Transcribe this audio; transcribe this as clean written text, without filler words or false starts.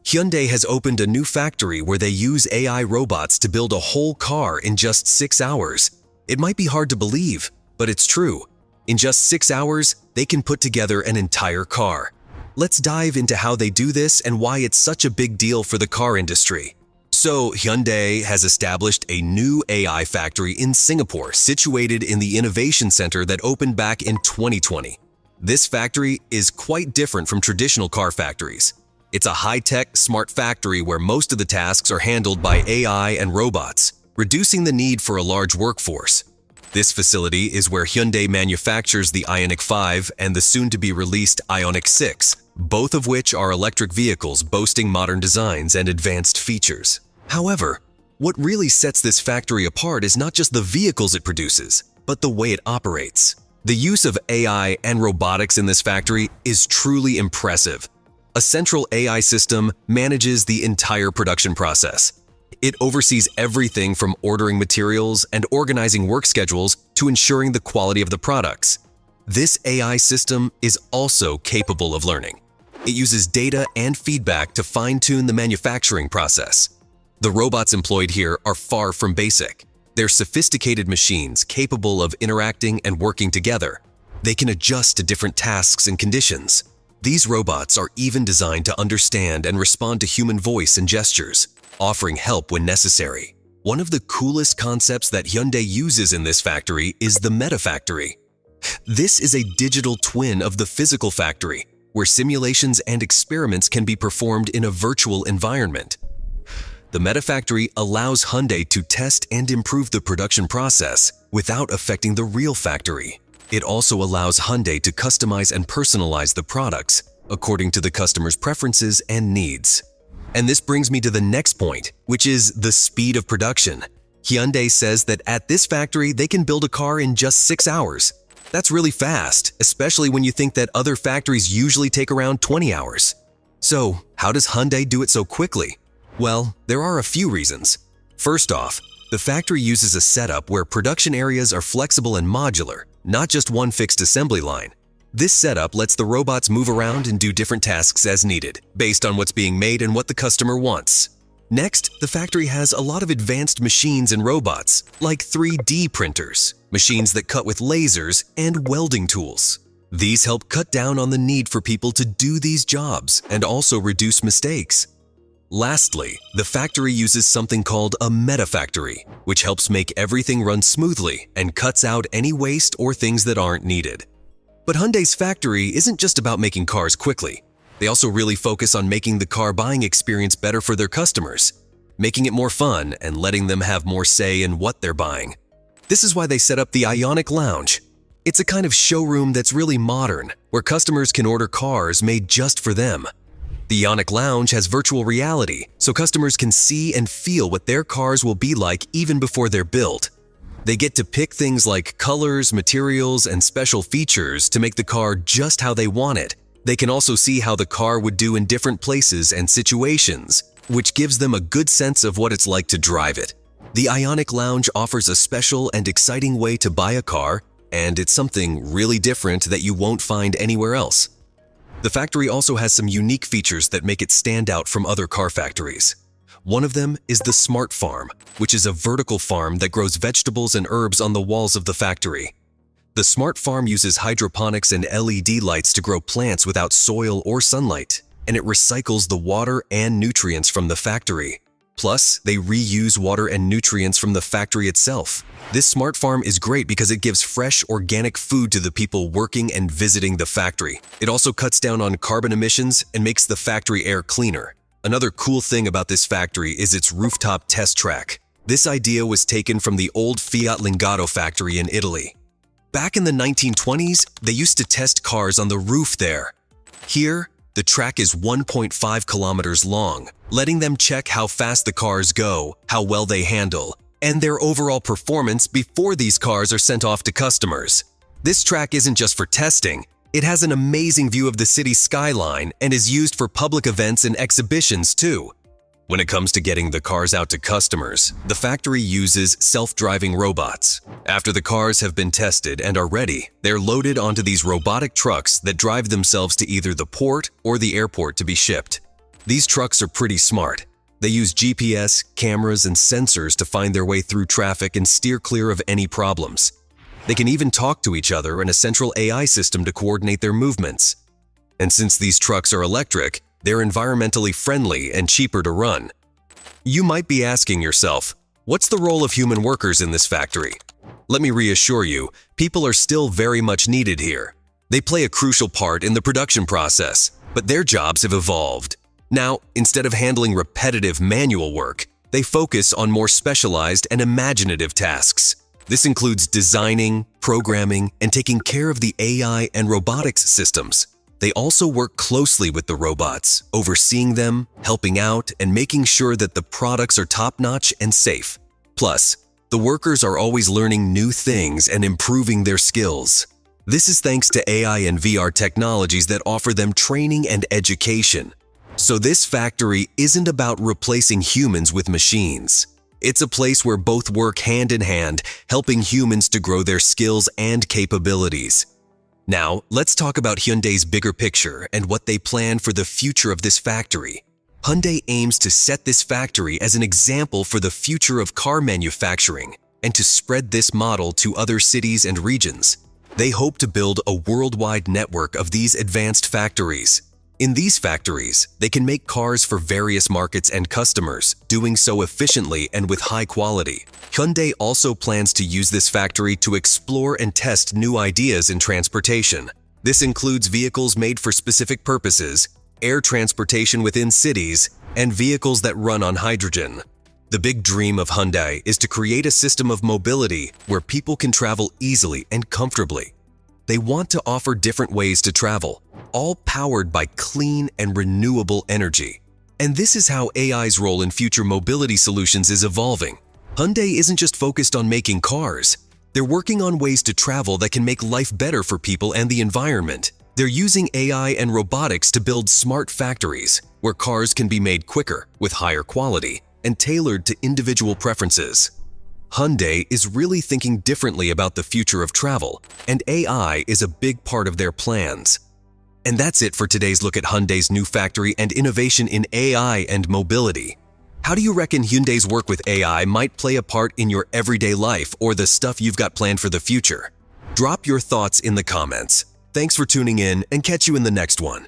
Hyundai has opened a new factory where they use AI robots to build a whole car in just 6 hours. It might be hard to believe, but it's true. In just 6 hours, they can put together an entire car. Let's dive into how they do this and why it's such a big deal for the car industry. So, Hyundai has established a new AI factory in Singapore, situated in the innovation center that opened back in 2020. This factory is quite different from traditional car factories. It's a high-tech, smart factory where most of the tasks are handled by AI and robots, reducing the need for a large workforce. This facility is where Hyundai manufactures the Ioniq 5 and the soon-to-be-released Ioniq 6, both of which are electric vehicles boasting modern designs and advanced features. However, what really sets this factory apart is not just the vehicles it produces, but the way it operates. The use of AI and robotics in this factory is truly impressive. A central AI system manages the entire production process. It oversees everything from ordering materials and organizing work schedules to ensuring the quality of the products. This AI system is also capable of learning. It uses data and feedback to fine-tune the manufacturing process. The robots employed here are far from basic. They're sophisticated machines capable of interacting and working together. They can adjust to different tasks and conditions. These robots are even designed to understand and respond to human voice and gestures, offering help when necessary. One of the coolest concepts that Hyundai uses in this factory is the Meta Factory. This is a digital twin of the physical factory, where simulations and experiments can be performed in a virtual environment. The Meta Factory allows Hyundai to test and improve the production process without affecting the real factory. It also allows Hyundai to customize and personalize the products according to the customer's preferences and needs. And this brings me to the next point, which is the speed of production. Hyundai says that at this factory, they can build a car in just 6 hours. That's really fast, especially when you think that other factories usually take around 20 hours. So, how does Hyundai do it so quickly? Well, there are a few reasons. First off, the factory uses a setup where production areas are flexible and modular, not just one fixed assembly line. This setup lets the robots move around and do different tasks as needed, based on what's being made and what the customer wants. Next, the factory has a lot of advanced machines and robots, like 3D printers, machines that cut with lasers, and welding tools. These help cut down on the need for people to do these jobs and also reduce mistakes. Lastly, the factory uses something called a Meta Factory, which helps make everything run smoothly and cuts out any waste or things that aren't needed. But Hyundai's factory isn't just about making cars quickly. They also really focus on making the car buying experience better for their customers, making it more fun and letting them have more say in what they're buying. This is why they set up the Ioniq Lounge. It's a kind of showroom that's really modern, where customers can order cars made just for them. The Ioniq Lounge has virtual reality, so customers can see and feel what their cars will be like even before they're built. They get to pick things like colors, materials, and special features to make the car just how they want it. They can also see how the car would do in different places and situations, which gives them a good sense of what it's like to drive it. The Ioniq Lounge offers a special and exciting way to buy a car, and it's something really different that you won't find anywhere else. The factory also has some unique features that make it stand out from other car factories. One of them is the Smart Farm, which is a vertical farm that grows vegetables and herbs on the walls of the factory. The Smart Farm uses hydroponics and LED lights to grow plants without soil or sunlight, and it recycles the water and nutrients from the factory. Plus, they reuse water and nutrients from the factory itself. This smart farm is great because it gives fresh, organic food to the people working and visiting the factory. It also cuts down on carbon emissions and makes the factory air cleaner. Another cool thing about this factory is its rooftop test track. This idea was taken from the old Fiat Lingato factory in Italy. Back in the 1920s, they used to test cars on the roof there. Here, the track is 1.5 kilometers long, letting them check how fast the cars go, how well they handle, and their overall performance before these cars are sent off to customers. This track isn't just for testing. It has an amazing view of the city skyline and is used for public events and exhibitions too. When it comes to getting the cars out to customers, the factory uses self-driving robots. After the cars have been tested and are ready, they're loaded onto these robotic trucks that drive themselves to either the port or the airport to be shipped. These trucks are pretty smart. They use GPS, cameras, and sensors to find their way through traffic and steer clear of any problems. They can even talk to each other in a central AI system to coordinate their movements. And since these trucks are electric, they're environmentally friendly and cheaper to run. You might be asking yourself, what's the role of human workers in this factory? Let me reassure you, people are still very much needed here. They play a crucial part in the production process, but their jobs have evolved. Now, instead of handling repetitive manual work, they focus on more specialized and imaginative tasks. This includes designing, programming, and taking care of the AI and robotics systems. They also work closely with the robots, overseeing them, helping out, and making sure that the products are top-notch and safe. Plus, the workers are always learning new things and improving their skills. This is thanks to AI and VR technologies that offer them training and education. So this factory isn't about replacing humans with machines. It's a place where both work hand in hand, helping humans to grow their skills and capabilities. Now, let's talk about Hyundai's bigger picture and what they plan for the future of this factory. Hyundai aims to set this factory as an example for the future of car manufacturing and to spread this model to other cities and regions. They hope to build a worldwide network of these advanced factories. In these factories, they can make cars for various markets and customers, doing so efficiently and with high quality. Hyundai also plans to use this factory to explore and test new ideas in transportation. This includes vehicles made for specific purposes, air transportation within cities, and vehicles that run on hydrogen. The big dream of Hyundai is to create a system of mobility where people can travel easily and comfortably. They want to offer different ways to travel, all powered by clean and renewable energy. And this is how AI's role in future mobility solutions is evolving. Hyundai isn't just focused on making cars. They're working on ways to travel that can make life better for people and the environment. They're using AI and robotics to build smart factories, where cars can be made quicker, with higher quality, and tailored to individual preferences. Hyundai is really thinking differently about the future of travel, and AI is a big part of their plans. And that's it for today's look at Hyundai's new factory and innovation in AI and mobility. How do you reckon Hyundai's work with AI might play a part in your everyday life or the stuff you've got planned for the future? Drop your thoughts in the comments. Thanks for tuning in, and catch you in the next one.